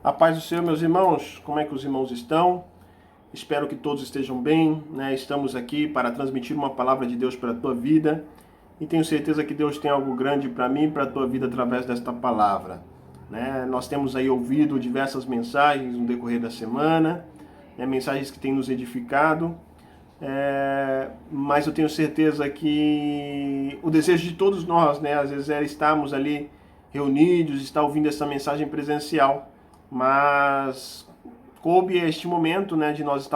A paz do Senhor, meus irmãos, como é que os irmãos estão? Espero que todos estejam bem, né? Estamos aqui para transmitir uma palavra de Deus para a tua vida e tenho certeza que Deus tem algo grande para mim e para a tua vida através desta palavra, né? Nós temos aí ouvido diversas mensagens no decorrer da semana, né? Mensagens que têm nos edificado, mas eu tenho certeza que o desejo de todos nós, né? Às vezes é estarmos ali reunidos, estar ouvindo essa mensagem presencial, mas coube este momento, né, de nós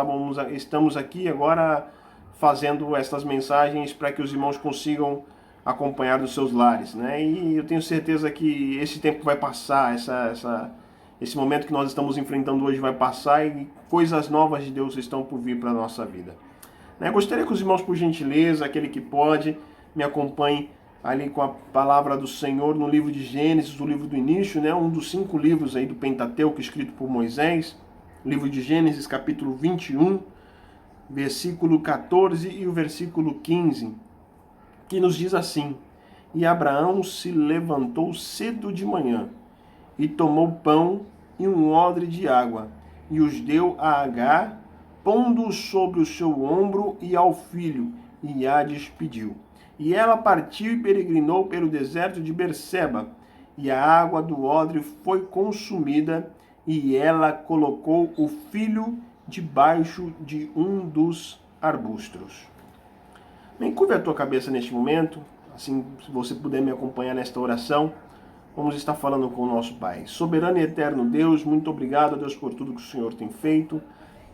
estamos aqui agora fazendo essas mensagens para que os irmãos consigam acompanhar dos seus lares, né? E eu tenho certeza que esse tempo vai passar, esse momento que nós estamos enfrentando hoje vai passar e coisas novas de Deus estão por vir para a nossa vida, né? Gostaria que os irmãos, por gentileza, aquele que pode, me acompanhe ali com a palavra do Senhor no livro de Gênesis, o livro do início, né? Um dos 5 livros aí do Pentateuco escrito por Moisés. Livro de Gênesis, capítulo 21, versículo 14 e o versículo 15, que nos diz assim: E Abraão se levantou cedo de manhã, e tomou pão e um odre de água, e os deu a Agar, pondo-os sobre o seu ombro e ao filho, e a despediu. E ela partiu e peregrinou pelo deserto de Berseba, e a água do odre foi consumida, e ela colocou o filho debaixo de um dos arbustos. Bem, curva a tua cabeça neste momento, assim, se você puder me acompanhar nesta oração, vamos estar falando com o nosso Pai. Soberano e eterno Deus, muito obrigado, Deus, por tudo que o Senhor tem feito.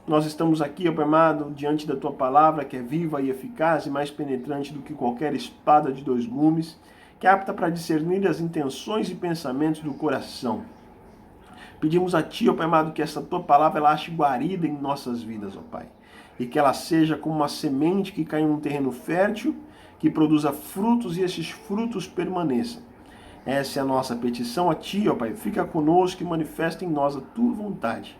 Nós estamos aqui, ó Pai amado, diante da tua palavra, que é viva e eficaz e mais penetrante do que qualquer espada de 2 gumes, que é apta para discernir as intenções e pensamentos do coração. Pedimos a Ti, ó Pai amado, que essa Tua palavra ela ache guarida em nossas vidas, ó Pai. E que ela seja como uma semente que cai em um terreno fértil, que produza frutos e esses frutos permaneçam. Essa é a nossa petição a Ti, ó Pai. Fica conosco e manifesta em nós a Tua vontade.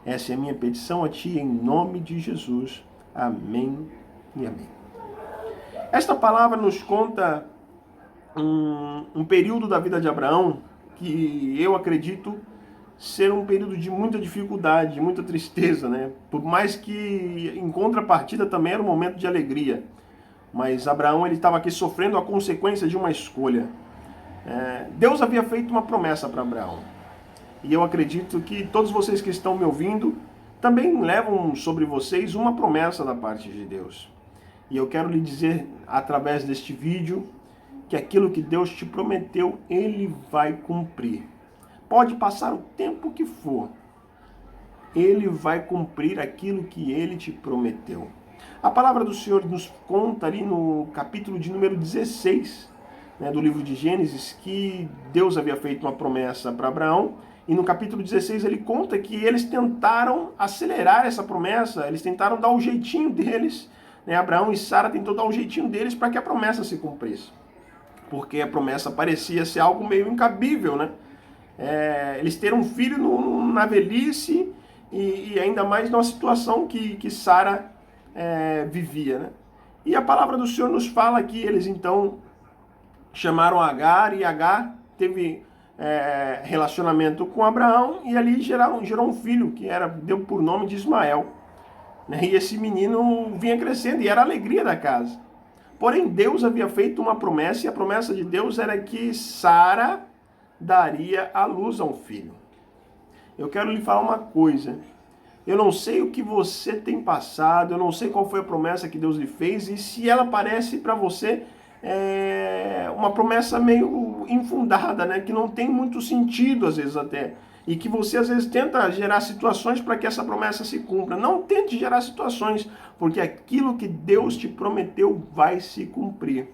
Essa é a minha petição a Ti, em nome de Jesus. Amém e amém. Esta palavra nos conta um período da vida de Abraão que eu acredito ser um período de muita dificuldade, de muita tristeza, né? Por mais que em contrapartida também era um momento de alegria. Mas Abraão ele estava aqui sofrendo a consequência de uma escolha. Deus havia feito uma promessa para Abraão. E eu acredito que todos vocês que estão me ouvindo também levam sobre vocês uma promessa da parte de Deus. E eu quero lhe dizer, através deste vídeo, que aquilo que Deus te prometeu, Ele vai cumprir. Pode passar o tempo que for, Ele vai cumprir aquilo que Ele te prometeu. A palavra do Senhor nos conta ali no capítulo de número 16, né, do livro de Gênesis, que Deus havia feito uma promessa para Abraão. E no capítulo 16 ele conta que eles tentaram acelerar essa promessa, eles tentaram dar o jeitinho deles, né? Abraão e Sara tentou dar o jeitinho deles para que a promessa se cumprisse. Porque a promessa parecia ser algo meio incabível, né? Eles terem um filho na velhice e ainda mais numa situação que Sara vivia, né? E a palavra do Senhor nos fala que eles então chamaram Agar e Agar teve relacionamento com Abraão e ali gerou um filho que deu por nome de Ismael, né? E esse menino vinha crescendo e era a alegria da casa. Porém, Deus havia feito uma promessa e a promessa de Deus era que Sara daria à luz a um filho. Eu quero lhe falar uma coisa. Eu não sei o que você tem passado, eu não sei qual foi a promessa que Deus lhe fez e se ela parece para você uma promessa meio infundada, né? Que não tem muito sentido às vezes até. E que você às vezes tenta gerar situações para que essa promessa se cumpra. Não tente gerar situações, porque aquilo que Deus te prometeu vai se cumprir.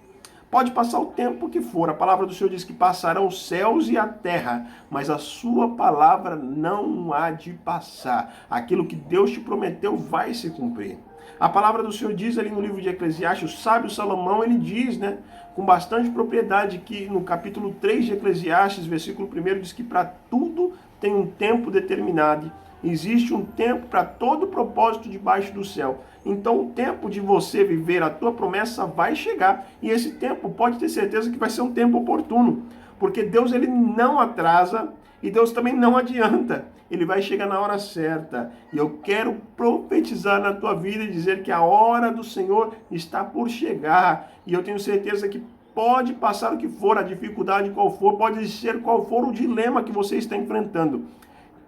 Pode passar o tempo que for. A palavra do Senhor diz que passarão os céus e a terra, mas a sua palavra não há de passar. Aquilo que Deus te prometeu vai se cumprir. A palavra do Senhor diz ali no livro de Eclesiastes, o sábio Salomão, ele diz, né, com bastante propriedade, que no capítulo 3 de Eclesiastes, versículo 1, diz que para tudo tem um tempo determinado. Existe um tempo para todo propósito debaixo do céu. Então o tempo de você viver a tua promessa vai chegar. E esse tempo pode ter certeza que vai ser um tempo oportuno. Porque Deus ele não atrasa, E Deus também não adianta. Ele vai chegar na hora certa. E eu quero profetizar na tua vida e dizer que a hora do Senhor está por chegar. E eu tenho certeza que pode passar o que for, a dificuldade qual for, pode ser qual for o dilema que você está enfrentando.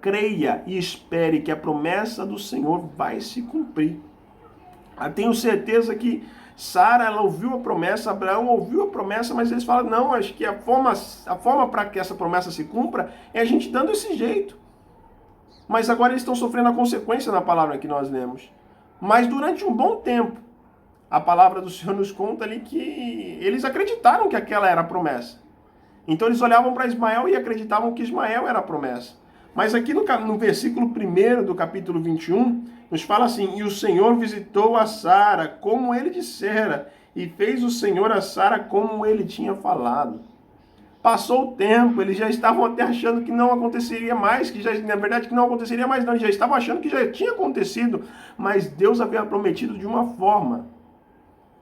Creia e espere que a promessa do Senhor vai se cumprir. Eu tenho certeza que Sara, ela ouviu a promessa, Abraão ouviu a promessa, mas eles falam, não, acho que a forma para que essa promessa se cumpra é a gente dando esse jeito. Mas agora eles estão sofrendo a consequência na palavra que nós lemos. Mas durante um bom tempo, a palavra do Senhor nos conta ali que eles acreditaram que aquela era a promessa. Então eles olhavam para Ismael e acreditavam que Ismael era a promessa. Mas aqui no versículo 1 do capítulo 21, nos fala assim, e o Senhor visitou a Sara como ele dissera, e fez o Senhor a Sara como ele tinha falado. Passou o tempo, eles já estavam até achando que não aconteceria mais, que já, na verdade que não aconteceria mais não, eles já estavam achando que já tinha acontecido, mas Deus havia prometido de uma forma.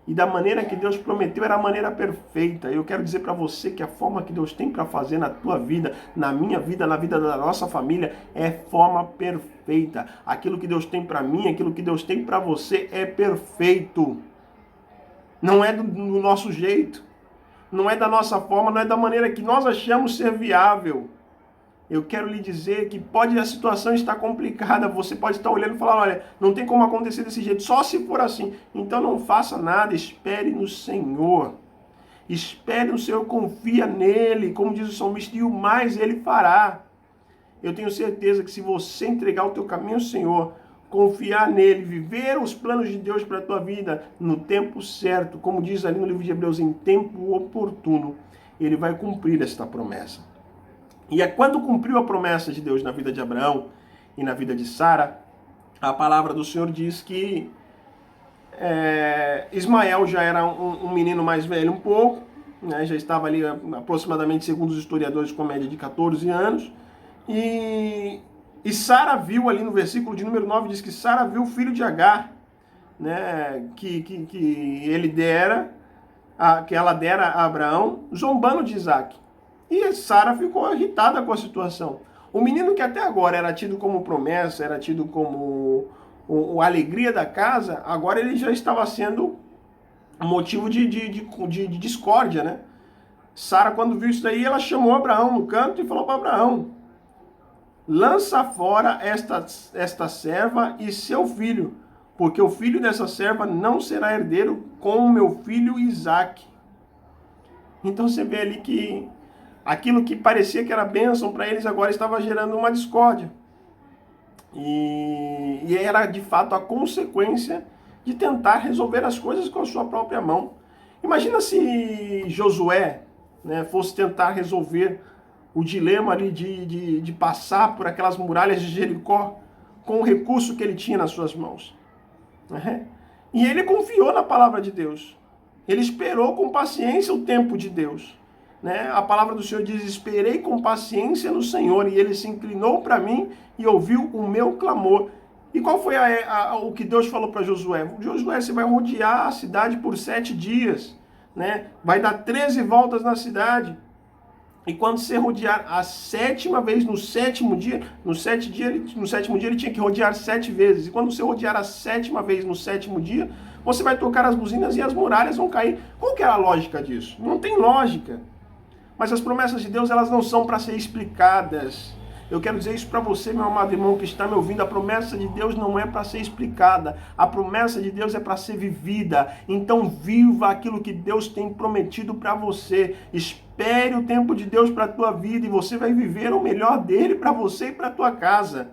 E da maneira que Deus prometeu era a maneira perfeita. Eu quero dizer para você que a forma que Deus tem para fazer na tua vida, na minha vida, na vida da nossa família, é forma perfeita. Aquilo que Deus tem para mim, aquilo que Deus tem para você é perfeito. Não é do nosso jeito. Não é da nossa forma, não é da maneira que nós achamos ser viável. Eu quero lhe dizer que a situação estar complicada, você pode estar olhando e falar, olha, não tem como acontecer desse jeito, só se for assim. Então não faça nada, espere no Senhor. Espere no Senhor, confia nele, como diz o salmista, e o mais ele fará. Eu tenho certeza que se você entregar o teu caminho ao Senhor, confiar nele, viver os planos de Deus para a tua vida no tempo certo, como diz ali no livro de Hebreus, em tempo oportuno, ele vai cumprir esta promessa. E é quando cumpriu a promessa de Deus na vida de Abraão e na vida de Sara, a palavra do Senhor diz que Ismael já era um menino mais velho um pouco, né, já estava ali aproximadamente, segundo os historiadores, com média de 14 anos, e Sara viu ali no versículo de número 9, diz que Sara viu o filho de Agar, né, que ela dera a Abraão, zombando de Isaac. E Sara ficou irritada com a situação. O menino que até agora era tido como promessa, era tido como a alegria da casa, agora ele já estava sendo motivo de discórdia, né? Sara, quando viu isso daí, ela chamou Abraão no canto e falou para Abraão, lança fora esta serva e seu filho, porque o filho dessa serva não será herdeiro com o meu filho Isaque. Então você vê ali que aquilo que parecia que era bênção para eles agora estava gerando uma discórdia. E era de fato a consequência de tentar resolver as coisas com a sua própria mão. Imagina se Josué, né, fosse tentar resolver o dilema ali de passar por aquelas muralhas de Jericó com o recurso que ele tinha nas suas mãos. E ele confiou na palavra de Deus. Ele esperou com paciência o tempo de Deus. Né? A palavra do Senhor diz, esperei com paciência no Senhor, e ele se inclinou para mim e ouviu o meu clamor. E qual foi o que Deus falou para Josué? Josué, você vai rodear a cidade por 7 dias, né? Vai dar 13 voltas na cidade. E quando você rodear a 7ª vez, no sétimo dia ele tinha que rodear 7 vezes. E quando você rodear a 7ª vez no 7º dia, você vai tocar as buzinas e as muralhas vão cair. Qual que é a lógica disso? Não tem lógica. Mas as promessas de Deus, elas não são para ser explicadas. Eu quero dizer isso para você, meu amado irmão que está me ouvindo. A promessa de Deus não é para ser explicada. A promessa de Deus é para ser vivida. Então viva aquilo que Deus tem prometido para você. Espere o tempo de Deus para a tua vida e você vai viver o melhor dele para você e para a tua casa.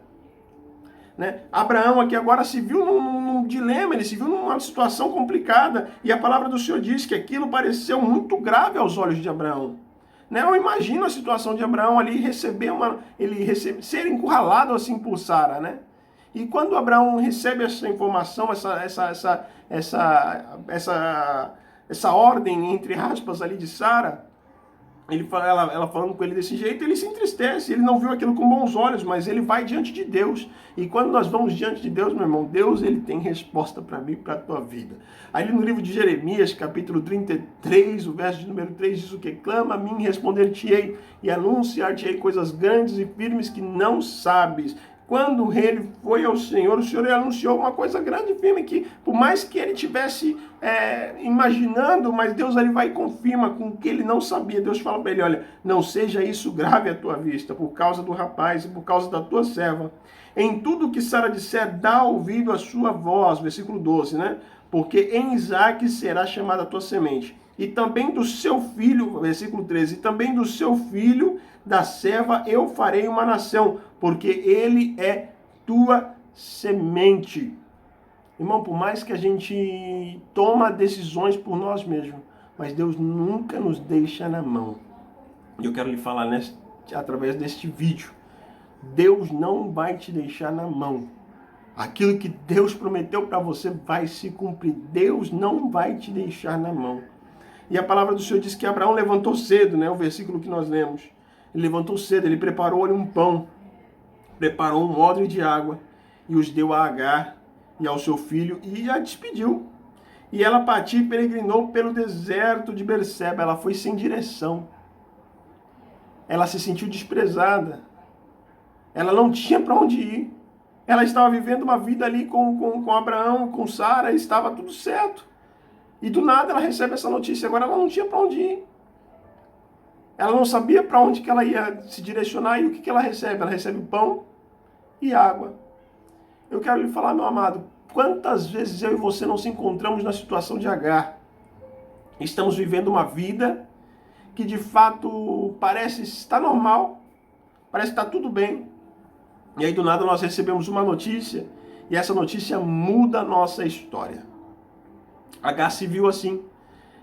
Né? Abraão aqui agora se viu num dilema, ele se viu numa situação complicada. E a palavra do Senhor diz que aquilo pareceu muito grave aos olhos de Abraão. Né? Eu imagino a situação de Abraão ali ser encurralado assim por Sara, né? E quando Abraão recebe essa informação, essa ordem, entre aspas, ali de Sara, Ela falando com ele desse jeito, ele se entristece, ele não viu aquilo com bons olhos, mas ele vai diante de Deus. E quando nós vamos diante de Deus, meu irmão, Deus ele tem resposta para mim e para a tua vida. Aí no livro de Jeremias, capítulo 33, o verso de número 3, diz o que? Clama a mim, responder-te-ei, e anunciar-te-ei coisas grandes e firmes que não sabes. Quando ele foi ao Senhor, o Senhor anunciou uma coisa grande e firme que, por mais que ele tivesse imaginando, mas Deus ali vai e confirma com o que ele não sabia. Deus fala para ele, olha, não seja isso grave à tua vista, por causa do rapaz e por causa da tua serva. Em tudo que Sara disser, dá ouvido à sua voz, versículo 12, né? Porque em Isaque será chamada a tua semente. E também do seu filho, versículo 13, e também do seu filho, da serva, eu farei uma nação, porque ele é tua semente. Irmão, por mais que a gente toma decisões por nós mesmos, mas Deus nunca nos deixa na mão. E eu quero lhe falar através deste vídeo, Deus não vai te deixar na mão. Aquilo que Deus prometeu para você vai se cumprir. Deus não vai te deixar na mão. E a palavra do Senhor diz que Abraão levantou cedo, né? O versículo que nós lemos. Ele levantou cedo, ele preparou ali um pão, preparou um odre de água e os deu a Agar e ao seu filho e a despediu. E ela partiu e peregrinou pelo deserto de Berseba. Ela foi sem direção. Ela se sentiu desprezada. Ela não tinha para onde ir. Ela estava vivendo uma vida ali com Abraão, com Sara, estava tudo certo. E do nada ela recebe essa notícia. Agora ela não tinha para onde ir. Ela não sabia para onde que ela ia se direcionar. E o que ela recebe? Ela recebe pão e água. Eu quero lhe falar, meu amado, quantas vezes eu e você não se encontramos na situação de Agar? Estamos vivendo uma vida que de fato parece estar normal, parece estar tudo bem. E aí do nada nós recebemos uma notícia e essa notícia muda a nossa história. Agar se viu assim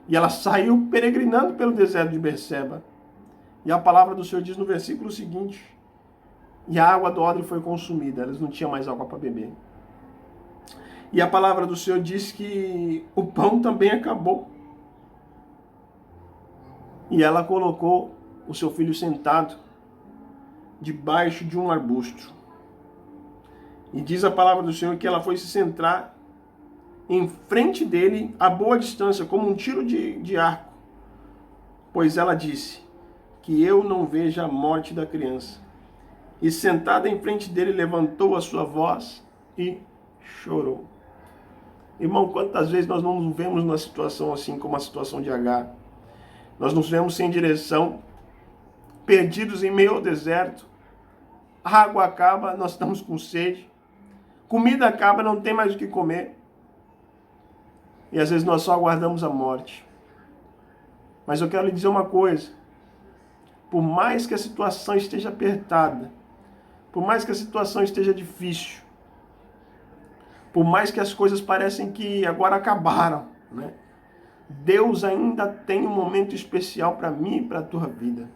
e ela saiu peregrinando pelo deserto de Berseba. E a palavra do Senhor diz no versículo seguinte, e a água do odre foi consumida, elas não tinham mais água para beber. E a palavra do Senhor diz que o pão também acabou. E ela colocou o seu filho sentado debaixo de um arbusto. E diz a palavra do Senhor que ela foi se centrar em frente dele a boa distância, como um tiro de arco. Pois ela disse, que eu não veja a morte da criança. E sentada em frente dele, levantou a sua voz e chorou. Irmão, quantas vezes nós não nos vemos numa situação assim como a situação de Agar? Nós nos vemos sem direção, perdidos em meio ao deserto. A água acaba, nós estamos com sede. Comida acaba, não tem mais o que comer. E às vezes nós só aguardamos a morte. Mas eu quero lhe dizer uma coisa. Por mais que a situação esteja apertada, por mais que a situação esteja difícil, por mais que as coisas parecem que agora acabaram, né? Deus ainda tem um momento especial para mim e para a tua vida.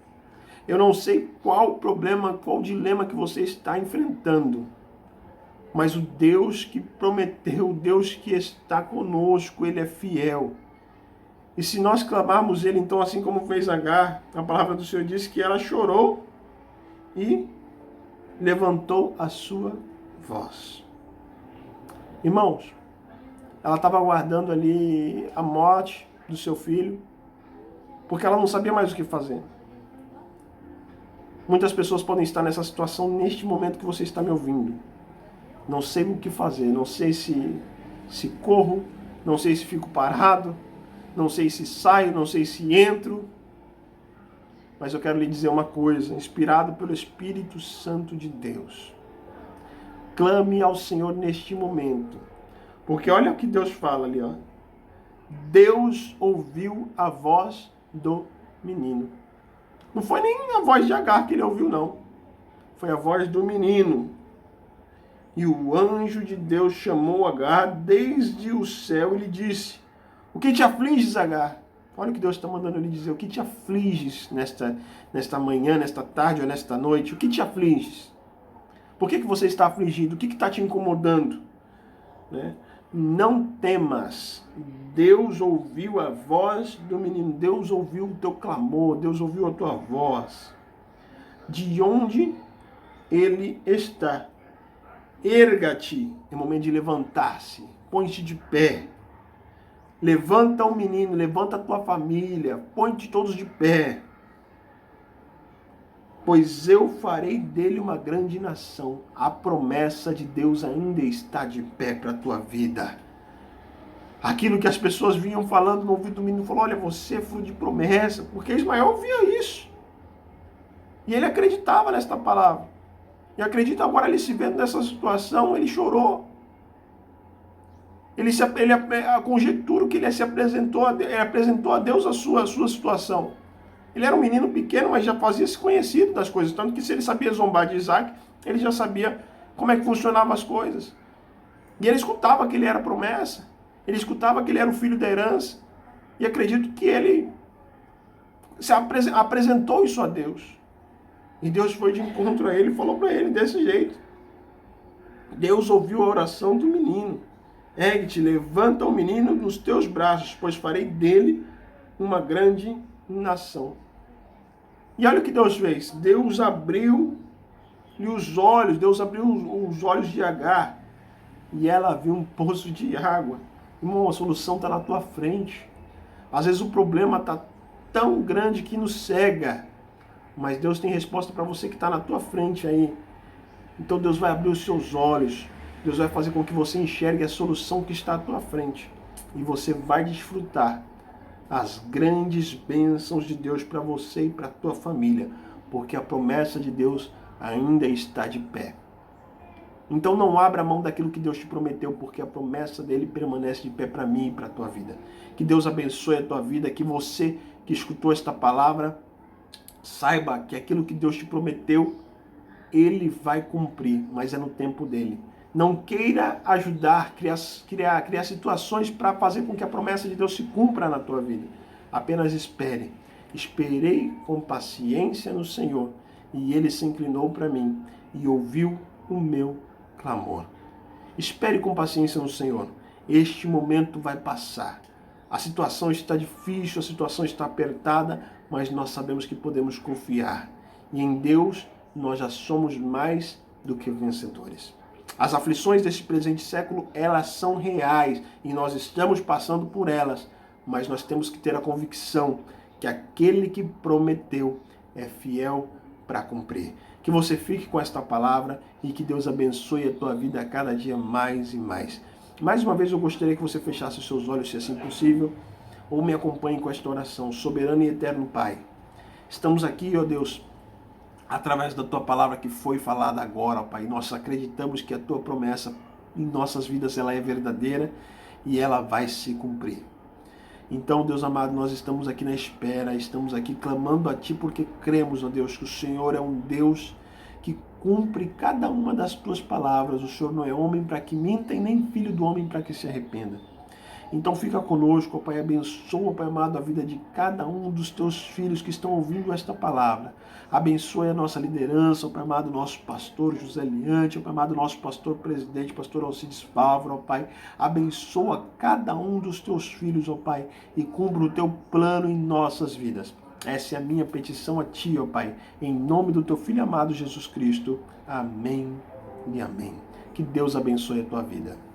Eu não sei qual problema, qual dilema que você está enfrentando, mas o Deus que prometeu, o Deus que está conosco, Ele é fiel. E se nós clamarmos Ele, então, assim como fez Agar, a palavra do Senhor diz que ela chorou e levantou a sua voz. Irmãos, ela estava aguardando ali a morte do seu filho, porque ela não sabia mais o que fazer. Muitas pessoas podem estar nessa situação neste momento que você está me ouvindo. Não sei o que fazer, não sei se corro, não sei se fico parado, não sei se saio, não sei se entro. Mas eu quero lhe dizer uma coisa, inspirado pelo Espírito Santo de Deus. Clame ao Senhor neste momento. Porque olha o que Deus fala ali, ó. Deus ouviu a voz do menino. Não foi nem a voz de Agar que ele ouviu, não. Foi a voz do menino. E o anjo de Deus chamou Agar desde o céu e lhe disse, o que te afliges, Agar? Olha o que Deus está mandando lhe dizer. O que te afliges nesta manhã, nesta tarde ou nesta noite? O que te afliges? Por que você está afligido? O que está te incomodando? Né? não temas. Deus ouviu a voz do menino, Deus ouviu o teu clamor, Deus ouviu a tua voz. De onde ele está. Erga-te, é momento de levantar-se, põe-te de pé. Levanta o menino, levanta a tua família, põe-te todos de pé. Pois eu farei dele uma grande nação. A promessa de Deus ainda está de pé para a tua vida. Aquilo que as pessoas vinham falando no ouvido do menino, falou, olha, você é fruto de promessa, porque Ismael via isso. E ele acreditava nesta palavra. E acredita agora, ele se vendo nessa situação, ele chorou. A conjectura que ele apresentou a Deus a sua situação. Ele era um menino pequeno, mas já fazia-se conhecido das coisas. Tanto que se ele sabia zombar de Isaac, ele já sabia como é que funcionavam as coisas. E ele escutava que ele era promessa. Ele escutava que ele era o filho da herança. E acredito que ele apresentou isso a Deus. E Deus foi de encontro a ele e falou para ele desse jeito. Deus ouviu a oração do menino. Ergue-te, levanta o menino nos teus braços, pois farei dele uma grande nação. E olha o que Deus fez. Deus abriu-lhe os olhos, Deus abriu os olhos de Agar. E ela viu um poço de água. Irmão, a solução está na tua frente. Às vezes o problema está tão grande que nos cega. Mas Deus tem resposta para você que está na tua frente aí. Então Deus vai abrir os seus olhos. Deus vai fazer com que você enxergue a solução que está à tua frente. E você vai desfrutar as grandes bênçãos de Deus para você e para a tua família. Porque a promessa de Deus ainda está de pé. Então não abra mão daquilo que Deus te prometeu, porque a promessa dele permanece de pé para mim e para a tua vida. Que Deus abençoe a tua vida, que você que escutou esta palavra, saiba que aquilo que Deus te prometeu, ele vai cumprir, mas é no tempo dele. Não queira ajudar, criar situações para fazer com que a promessa de Deus se cumpra na tua vida. Apenas espere. Esperei com paciência no Senhor, e ele se inclinou para mim e ouviu o meu clamor. Espere com paciência no Senhor. Este momento vai passar. A situação está difícil, a situação está apertada, mas nós sabemos que podemos confiar. E em Deus nós já somos mais do que vencedores. As aflições deste presente século, elas são reais e nós estamos passando por elas, mas nós temos que ter a convicção que aquele que prometeu é fiel para cumprir. Que você fique com esta palavra e que Deus abençoe a tua vida a cada dia mais e mais. Mais uma vez eu gostaria que você fechasse os seus olhos, se assim possível, ou me acompanhe com esta oração. Soberano e eterno Pai, estamos aqui, ó Deus, através da tua palavra que foi falada agora, ó Pai. Nós acreditamos que a tua promessa em nossas vidas ela é verdadeira e ela vai se cumprir. Então, Deus amado, nós estamos aqui na espera, estamos aqui clamando a Ti porque cremos, ó Deus, que o Senhor é um Deus que cumpre cada uma das Tuas palavras. O Senhor não é homem para que minta e nem filho do homem para que se arrependa. Então fica conosco, ó Pai, abençoa, Pai amado, a vida de cada um dos Teus filhos que estão ouvindo esta palavra. Abençoe a nossa liderança, ó Pai amado, nosso pastor José Liante, ó Pai amado, nosso pastor presidente, pastor Alcides Fávaro, ó Pai. Abençoa cada um dos Teus filhos, ó Pai, e cumpra o Teu plano em nossas vidas. Essa é a minha petição a Ti, ó Pai, em nome do Teu Filho amado Jesus Cristo. Amém e amém. Que Deus abençoe a tua vida.